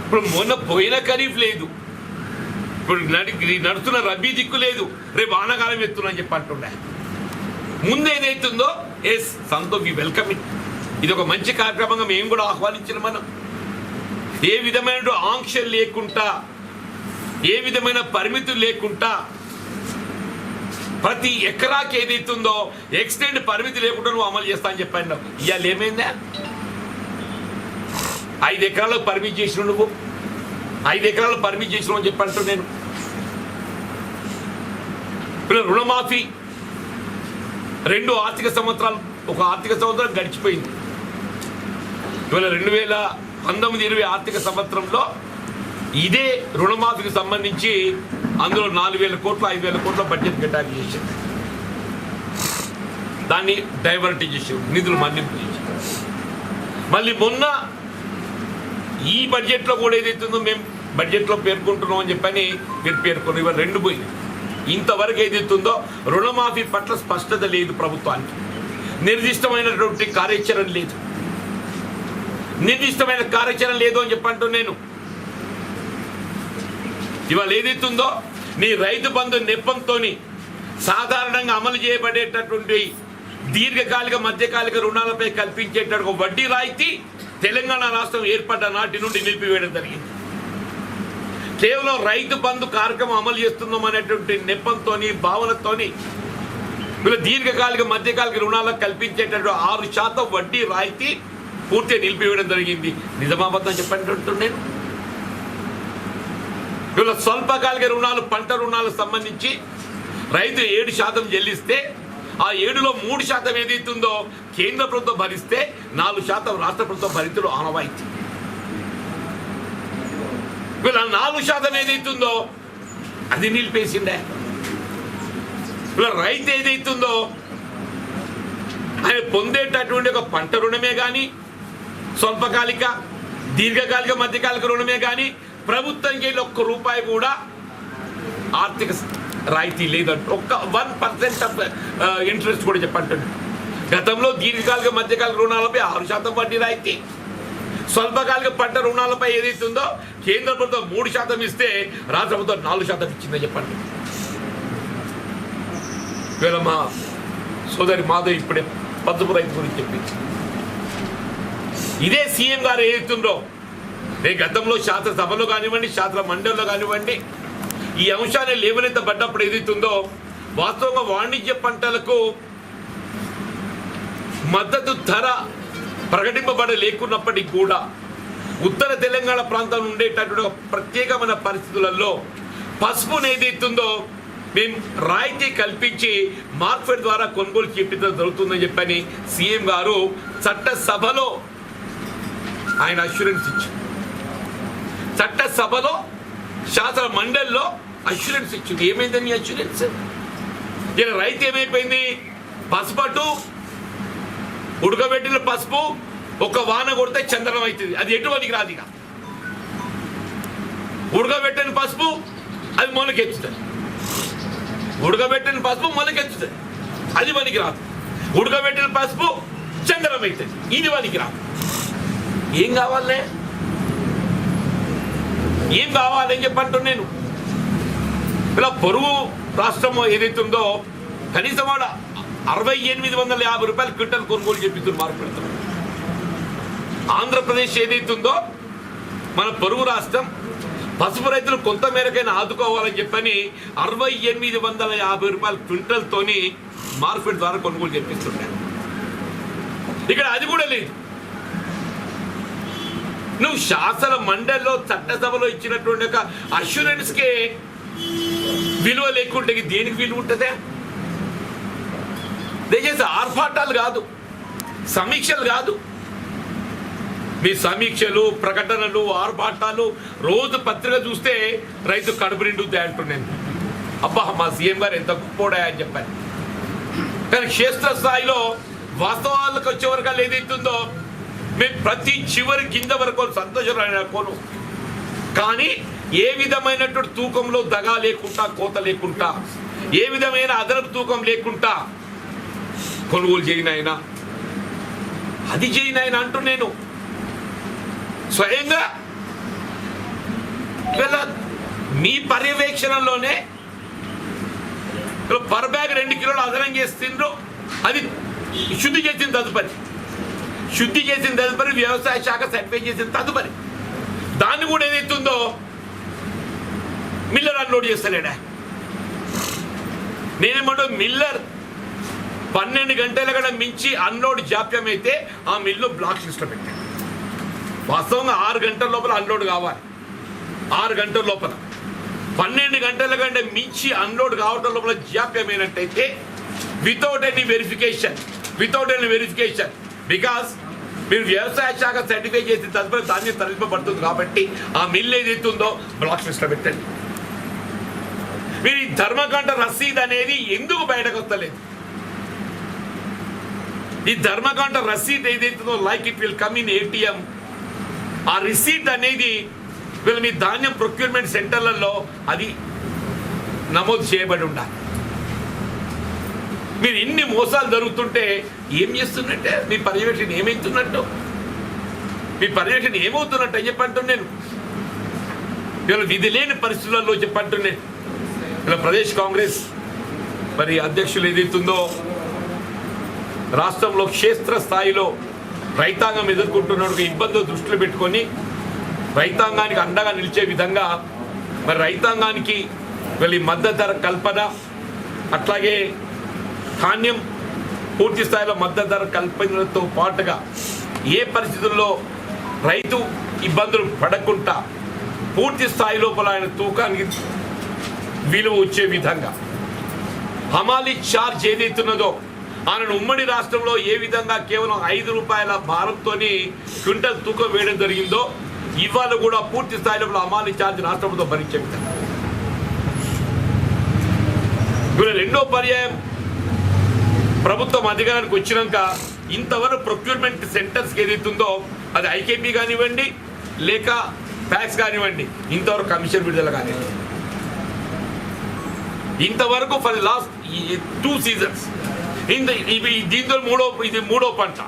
ఇప్పుడు మొన్న పోయిన ఖరీఫ్ లేదు, ఇప్పుడు నడుస్తున్న రబీ దిక్కు లేదు, రేపు వానాకాలం ఎత్తున్నా అని చెప్పి అంటుండే. ముందు ఏదైతుందో ఎస్ సంతో వి వెల్కమ్ ఇట్. ఇది ఒక మంచి కార్యక్రమంగా మేము కూడా ఆహ్వానించిన మనం. ఏ విధమైన ఆంక్షలు లేకుండా, ఏ విధమైన పరిమితులు లేకుండా ప్రతి ఎకరాకి ఏదైతుందో ఎక్స్టెండ్ పరిమితి లేకుండా నువ్వు అమలు చేస్తా అని చెప్పాను. ఇవాళ ఏమైందా? 5 ఎకరాలకు పర్మిట్ చేసిన నువ్వు, 5 ఎకరాలు పర్మిట్ చేసినావు అని చెప్పంటూ నేను. ఇప్పుడు రుణమాఫీ 2 ఆర్థిక సంవత్సరాలు, ఒక ఆర్థిక సంవత్సరం గడిచిపోయింది. ఇవాళ 2019-20 ఆర్థిక సంవత్సరంలో ఇదే రుణమాఫీకి సంబంధించి అందులో 4,000 కోట్లు 5,000 కోట్ల బడ్జెట్ కేటాయింపు చేసింది. దాన్ని డైవర్ట్ చేసి నిధులు మళ్లింపు చేసి, మళ్ళీ మొన్న ఈ బడ్జెట్లో కూడా ఏదైతుందో మేము బడ్జెట్లో పేర్కొంటున్నాం అని చెప్పని మీరు పేర్కొన్న ఇవాళ 2 పోయింది. ఇంతవరకు ఏదైతుందో రుణమాఫీ పట్ల స్పష్టత లేదు ప్రభుత్వానికి, నిర్దిష్టమైనటువంటి కార్యాచరణ లేదు, నిర్దిష్టమైన కార్యాచరణ లేదు అని చెప్పంటూ నేను. ఇవాళ ఏదైతుందో నీ రైతు బంధు నెపంతో సాధారణంగా అమలు చేయబడేటటువంటి దీర్ఘకాలిక మధ్యకాలిక రుణాలపై కల్పించేటటువంటి వడ్డీ రాయితీ తెలంగాణ రాష్ట్రం ఏర్పడ్డ నాటి నుండి నిలిపివేయడం జరిగింది. కేవలం రైతు బంధు కార్యక్రమం అమలు చేస్తున్నాం అనేటువంటి నెపంతో, భావనతోని వీళ్ళు దీర్ఘకాలిక మధ్యకాలిక రుణాలకు కల్పించేటటువంటి 6% వడ్డీ రాయితీ పూర్తిగా నిలిపివేయడం జరిగింది. నిజామాబాద్ చెప్పండి నేను. వీళ్ళ స్వల్పకాలిక రుణాలు, పంట రుణాలకు సంబంధించి రైతు 7% చెల్లిస్తే ఆ 7లో 3% ఏదైతుందో కేంద్ర ప్రభుత్వం భరిస్తే 4% రాష్ట్ర ప్రభుత్వం భరించడం ఆనవాయితీ. వీళ్ళ 4% ఏదైతుందో అది నిలిపేసిండే. వీళ్ళ రైతు ఏదైతుందో ఆయన పొందేటటువంటి ఒక పంట రుణమే కానీ, స్వల్పకాలిక దీర్ఘకాలిక మధ్యకాలిక రుణమే కానీ ప్రభుత్వంకి వెళ్ళి 1 రూపాయి కూడా ఆర్థిక రాయితీ లేదంటే, 1% ఆఫ్ ఇంట్రెస్ట్ కూడా చెప్పండి. గతంలో దీర్ఘకాలిక మధ్యకాలిక రుణాలపై 6% వడ్డీ రాయితీ, స్వల్పకాలిక పంట రుణాలపై ఏదైతుందో కేంద్ర ప్రభుత్వం 3% ఇస్తే రాష్ట్ర ప్రభుత్వం 4% ఇచ్చిందని చెప్పండి. వీళ్ళ మా సోదరి మాధవ్ ఇప్పుడే పద్దుపు రైతు గురించి చెప్పింది. ఇదే సీఎం గారు ఏదైతుందో గతంలో శాసనసభలో కానివ్వండి, శాసన మండలిలో కానివ్వండి, ఈ అంశాన్ని లేవనెత్తబడ్డప్పుడు ఏదైతుందో వాస్తవంగా వాణిజ్య పంటలకు మద్దతు ధర ప్రకటింపబడలేకున్నప్పటికీ కూడా ఉత్తర తెలంగాణ ప్రాంతంలో ఉండేటటువంటి ప్రత్యేకమైన పరిస్థితులలో పసుపును ఏదైతుందో మేము రాయితీ కల్పించి మార్కెట్ ద్వారా కొనుగోలు చేపించడం జరుగుతుందని చెప్పని సీఎం గారు చట్టసభలో ఆయన అష్యూరెన్స్ ఇచ్చారు. చట్టసభలో శాసన మండలిలో అష్యూరెన్స్ ఇచ్చింది. ఏమైందని అష్యూరెన్స్? ఇలా రైతు ఏమైపోయింది? పసుపట్టు ఉడకబెట్టిన పసుపు ఒక వాన కొడితే చందనం అవుతుంది, అది ఎటువంటి రాదు. ఇక ఉడకబెట్టిన పసుపు అది మొలకెత్తుతుంది, ఉడకబెట్టిన పసుపు మొలకెత్తుతుంది, అది పనికి రాదు. ఉడకబెట్టిన పసుపు చందనం అవుతుంది, ఇది పనికి రాదు. ఏం కావాలనే? ఏం కావాలని చెప్పంటున్నా నేను. ఇలా పొరుగు రాష్ట్రం ఏదైతుందో కనీసం వాడ ₹6850 క్వింటల్ కొనుగోలు చేపిస్తున్నారు మార్కెట్. ఆంధ్రప్రదేశ్ ఏదైతుందో మన పొరుగు రాష్ట్రం పసుపు రైతులు కొంత మేరకైనా ఆదుకోవాలని చెప్పని ₹6850 క్వింటల్తోని మార్కెట్ ద్వారా కొనుగోలు చేపిస్తున్నాయి. ఇక్కడ అది కూడా లేదు. నువ్వు శాసన మండలిలో చట్టసభలో ఇచ్చినటువంటి ఒక అష్యూరెన్స్కే విలువ లేకుంటే దేనికి విలువ ఉంటుందే? దయచేసి ఆర్భాటాలు కాదు, సమీక్షలు కాదు. మీ సమీక్షలు, ప్రకటనలు, ఆర్భాటాలు రోజు పత్రిక చూస్తే రైతు కడుపు నిండుతాయి అంటున్నాను. అబ్బా మా సీఎం గారు ఎంత గొప్పోడా అని చెప్పాను. కానీ క్షేత్రస్థాయిలో వాస్తవాలకు వచ్చే వరకు ఏదైతుందో మేము ప్రతి చివరి కింద వరకు సంతోషమైన కోను. కానీ ఏ విధమైనటువంటి తూకంలో దగా లేకుండా, కోత లేకుండా, ఏ విధమైన అదనపు తూకం లేకుండా కొనుగోలు చేయనైనా అది చేయనైనా అంటూ నేను స్వయంగా ఇవాళ మీ పర్యవేక్షణలోనే పర్ బ్యాగ్ 2 కిలోలు అదనంగా చేస్తుండ్రు. అది శుద్ధి చేసిన తదుపరి వ్యవసాయ శాఖ సర్టిఫై చేసిన తదుపరి దాన్ని కూడా ఏదైతుందో మిల్లర్ అన్లోడ్ చేస్తలేడా? నేనేమంటూ మిల్లర్ 12 గంటల కన్నా మించి అన్లోడ్ జాప్యం అయితే ఆ మిల్లు బ్లాక్ లిస్ట్లో పెట్టాడు. వాస్తవంగా 6 గంటల లోపల అన్లోడ్ కావాలి. 6 గంటల లోపల 12 గంటల కంటే మించి అన్లోడ్ కావడం లోపల జాప్యం అయినట్టయితే వితౌట్ ఎనీ వెరిఫికేషన్ బికాస్ మీరు వ్యవసాయ శాఖ సర్టిఫై చేసిన తదుపరి ధాన్యం తరలింపబడుతుంది కాబట్టి ఆ మిల్ ఏదైతుందో బ్లాక్ లిస్ట్లో పెట్టండి. మీరు ఈ ధర్మకాండ రసీద్ అనేది ఎందుకు బయటకు వస్తలేదు? ఈ ధర్మకాండ రసీద్ ఏదైతుందో like it will come in ATM. ఆ రిసీట్ అనేది వీళ్ళు మీ ధాన్యం ప్రొక్యూర్మెంట్ సెంటర్లలో అది నమోదు చేయబడి ఉండాలి. మీరు ఇన్ని మోసాలు జరుగుతుంటే ఏం చేస్తున్నట్టే? మీ పర్యవేక్షణ ఏమవుతున్నట్టు అని చెప్పంటున్నాను నేను. ఇవాళ విధి లేని పరిస్థితులలో చెప్పంటున్నాను. ఇలా ప్రదేశ్ కాంగ్రెస్ మరి అధ్యక్షులు ఏదైతుందో రాష్ట్రంలో క్షేత్రస్థాయిలో రైతాంగం ఎదుర్కొంటున్న ఇబ్బందులు దృష్టిలో పెట్టుకొని రైతాంగానికి అండగా నిలిచే విధంగా మరి రైతాంగానికి వెళ్ళి మద్దతు ధర కల్పన, అట్లాగే ధాన్యం పూర్తి స్థాయిలో మద్దతు ధర కల్పనతో పాటుగా ఏ పరిస్థితుల్లో రైతు ఇబ్బందులు పడకుండా పూర్తి స్థాయి లోపల ఆయన తూకానికి విలువ వచ్చే విధంగా హమాలీ ఛార్జ్ ఏదైతున్నదో ఆయన ఉమ్మడి రాష్ట్రంలో ఏ విధంగా కేవలం ₹5 భారంతో క్వింటల్ తూకం వేయడం జరిగిందో ఇవాళ కూడా పూర్తి స్థాయిలో హమాలీ ఛార్జ్ రాష్ట్ర ప్రభుత్వం భరించే విధంగా. ఇవాళ రెండో పర్యాయం ప్రభుత్వం అధికారానికి వచ్చినాక ఇంతవరకు ప్రొక్యూర్మెంట్ సెంటర్స్కి ఏదైతుందో అది ఐకేపీ కానివ్వండి లేక ప్యాక్స్ కానివ్వండి ఇంతవరకు కమిషన్ విడుదల కానివ్వండి. ఇంతవరకు ఫర్ లాస్ట్ 2 సీజన్స్ దీంతో ఇది మూడో పంట.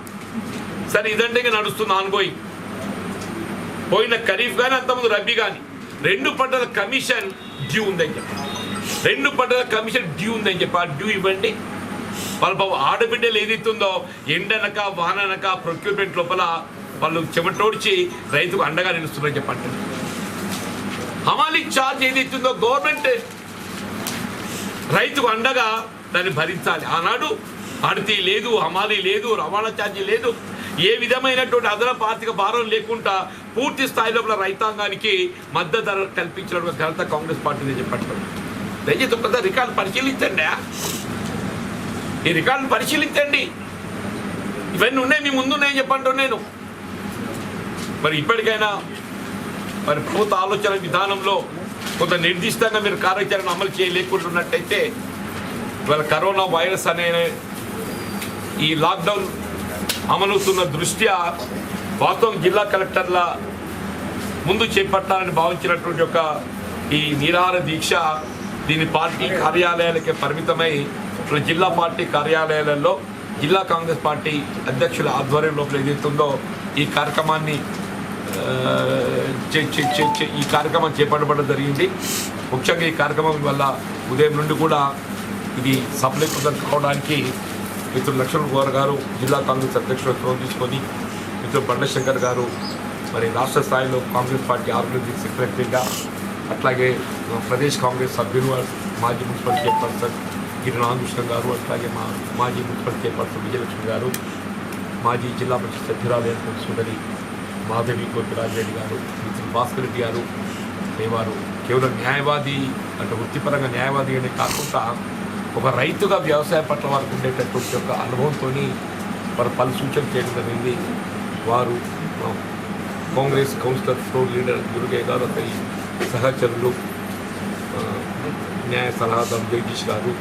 సరే ఇదంటే నడుస్తుంది ఆన్గోయింగ్. పోయిన ఖరీఫ్ కానీ అంతకుముందు రబీ కానీ 2 పంటల కమిషన్ డ్యూ ఉందని చెప్పి ఆ డ్యూ ఇవ్వండి. వాళ్ళ బాబు ఆడబిడ్డలు ఏదైతుందో ఎండనక వాననక ప్రొక్యూర్మెంట్ లోపల వాళ్ళు చెమటోడ్చి రైతుకు అండగా నిలుస్తున్నారని చెప్పండి. హమాలీ ఛార్జ్ ఏదైతుందో గవర్నమెంట్ రైతుకు అండగా దాన్ని భరించాలి. ఆనాడు అడితి లేదు, హమాలీ లేదు, రవాణా ఛార్జీ లేదు, ఏ విధమైనటువంటి అదనపు ఆర్థిక భారం లేకుండా పూర్తి స్థాయి లోపల రైతాంగానికి మద్దతు ధర కల్పించిన ఘనత కాంగ్రెస్ పార్టీని చెప్పండి. దయచేసి ఒక్కసారి రికార్డు పరిశీలించండి. ఈ రికార్డు పరిశీలించండి. ఇవన్నీ ఉన్నాయి, మీ ముందు ఉన్నాయని చెప్పంటూ నేను. మరి ఇప్పటికైనా మరి ప్రభుత్వ ఆలోచన విధానంలో కొంత నిర్దిష్టంగా మీరు కార్యాచరణ అమలు చేయలేకుంటున్నట్టయితే ఇవాళ కరోనా వైరస్ అనే ఈ లాక్డౌన్ అమలుతున్న దృష్ట్యా వాస్తవం జిల్లా కలెక్టర్ల ముందు చేపట్టాలని భావించినటువంటి ఒక ఈ నిరాహార దీక్ష దీని పార్టీ కార్యాలయాలకే పరిమితమై జిల్లా పార్టీ కార్యాలయాలలో జిల్లా కాంగ్రెస్ పార్టీ అధ్యక్షుల ఆధ్వర్యంలో ఏదైతుందో ఈ కార్యక్రమాన్ని చేపట్టబడడం జరిగింది. ముఖ్యంగా ఈ కార్యక్రమం వల్ల ఉదయం నుండి కూడా ఇది సఫలీకృతం కావడానికి మిత్రులు లక్ష్మణ్ గౌర్ గారు జిల్లా కాంగ్రెస్ అధ్యక్షుడు తీసుకొని మిత్రులు బండశంకర్ గారు మరి రాష్ట్ర స్థాయిలో కాంగ్రెస్ పార్టీ ఆర్గనైజింగ్ సెక్రటరీగా, అట్లాగే ప్రదేశ్ కాంగ్రెస్ సభ్యులు మాజీ మున్సిపల్ చైర్పర్సన్ గిరినాథకృష్ణ గారు, అట్లాగే మా మాజీ మున్సిపల్ చైర్పర్సన్ విజయలక్ష్మి గారు, మాజీ జిల్లా పరిషత్ సభ్యురాలైన సుందరి మాధవి గోపిరాజరెడ్డి గారు, మిత్రులు భాస్కర్ రెడ్డి గారు, వారు కేవలం న్యాయవాది అంటే వృత్తిపరంగా న్యాయవాది అనే కాకుండా ఒక రైతుగా వ్యవసాయ పట్ల వారికి ఉండేటటువంటి ఒక అనుభవంతో వారు పలు సూచనలు చేయడం జరిగింది. వారు Congress councillor floor leader Durgaiah గారు, అతని సహచరులు న్యాయ సలహాదారు జగదీష్ గారు,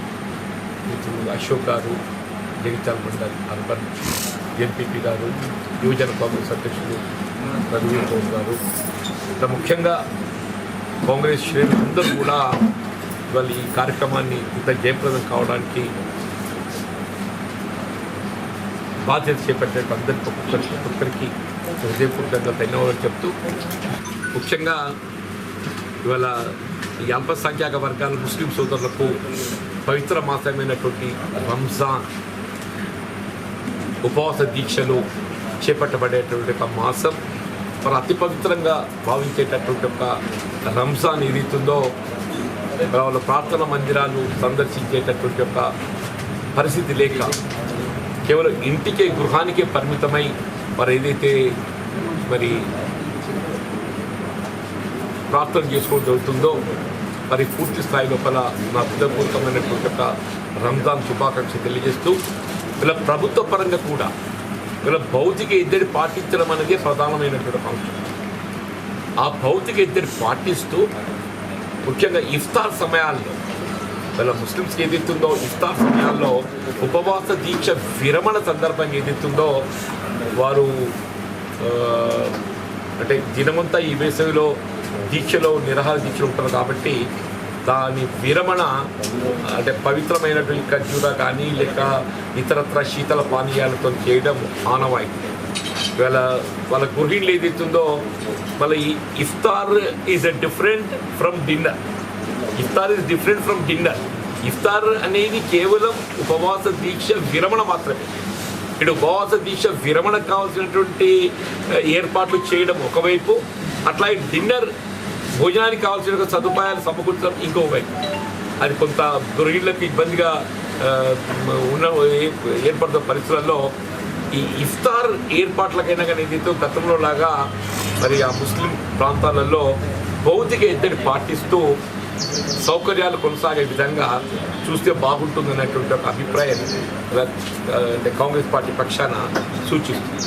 మిత్రులు అశోక్ గారు, జగిత్యాల మండల్ అర్బన్ ఎంపీపీ గారు, యువజన కాంగ్రెస్ అధ్యక్షులు రఘువీర్ గౌడ్ గారు, ఇంకా ముఖ్యంగా కాంగ్రెస్ శ్రేణులు అందరూ కూడా ఇవాళ ఈ కార్యక్రమాన్ని ఇంత జయప్రదం కావడానికి బాధ్యత చేపట్టే అందరికీ ఒక్కొక్కరికి హృదయపూర్వకంగా ధన్యవాదాలు చెప్తూ, ముఖ్యంగా ఇవాళ ఈ అల్పసంఖ్యాక వర్గాల ముస్లిం సోదరులకు పవిత్ర మాసమైనటువంటి రంజాన్ ఉపవాస దీక్షలు చేపట్టబడేటువంటి ఒక మాసం, మరి అతి పవిత్రంగా భావించేటటువంటి ఒక రంజాన్ ఏదైతుందో వాళ్ళ ప్రార్థన మందిరాలు సందర్శించేటటువంటి ఒక పరిస్థితి లేక కేవలం ఇంటికే గృహానికే పరిమితమై మరి ఏదైతే మరి ప్రార్థన చేసుకోవడం జరుగుతుందో మరి పూర్తి స్థాయి లోపల నా హృదయపూర్వకమైనటువంటి ఒక రంజాన్ శుభాకాంక్షలు తెలియజేస్తూ ఇలా ప్రభుత్వ పరంగా కూడా ఇలా భౌతిక ఎద్దడి పాటించడం అనేది ప్రధానమైనటువంటి అంశం. ఆ భౌతిక ఎద్దడి పాటిస్తూ ముఖ్యంగా ఇఫ్తార్ సమయాల్లో ఇలా ముస్లిమ్స్కి ఏదైతుందో ఇఫ్తార్ సమయాల్లో ఉపవాస దీక్ష విరమణ సందర్భంగా ఏదైతుందో వారు అంటే దినమంతా ఈ వేసవిలో దీక్షలో నిరాహార దీక్షలు ఉంటారు కాబట్టి దాని విరమణ అంటే పవిత్రమైనటువంటి ఖర్జూర కానీ లేక ఇతరత్ర శీతల పానీయాలతో చేయడం ఆనవాయితీ. ఇవాళ వాళ్ళ గృహిణులు ఏదైతుందో మళ్ళీ ఇఫ్తార్ ఈజ్ డిఫరెంట్ ఫ్రమ్ డిన్నర్. ఇఫ్తార్ ఈజ్ డిఫరెంట్ ఫ్రమ్ డిన్నర్. ఇఫ్తార్ అనేది కేవలం ఉపవాస దీక్ష విరమణ మాత్రమే. ఇటు ఉపవాస దీక్ష విరమణకు కావాల్సినటువంటి ఏర్పాట్లు చేయడం ఒకవైపు, అట్లా డిన్నర్ భోజనానికి కావాల్సిన సదుపాయాలు సమకూర్చడం ఇంకోవైపు. అది కొంత గృహిణులకు ఇబ్బందిగా ఏర్పడుతున్న పరిస్థితులలో ఈ ఇఫ్తార్ ఏర్పాట్లకైనా కానీ ఏదైతే గతంలో లాగా మరి ఆ ముస్లిం ప్రాంతాలలో భౌతిక ఎద్దడి పాటిస్తూ సౌకర్యాలు కొనసాగే విధంగా చూస్తే బాగుంటుంది అనేటువంటి ఒక అభిప్రాయం అంటే కాంగ్రెస్ పార్టీ పక్షాన సూచిస్తుంది.